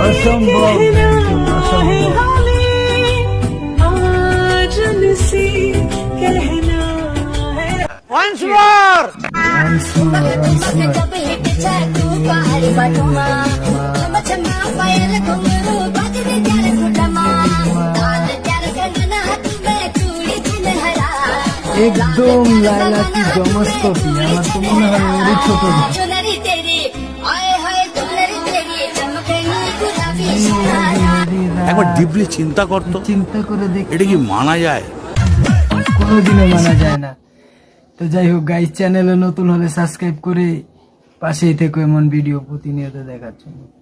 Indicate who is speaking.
Speaker 1: অসম্ভব একদম লাইলা কি জমস কপি। আমার তো মনে হয় ওরই ছোট ভাই।
Speaker 2: একবার ডিপলি চিন্তা করতো,
Speaker 1: চিন্তা করে দেখ,
Speaker 2: এটা কি মানা যায়?
Speaker 1: কোনোদিনও মানা যায় না। তো যাই হোক গাইস, চ্যানেলে নতুন হলে সাবস্ক্রাইব করে পাশেই থেকো এমন ভিডিও প্রতিনিয়ত দেখার জন্য।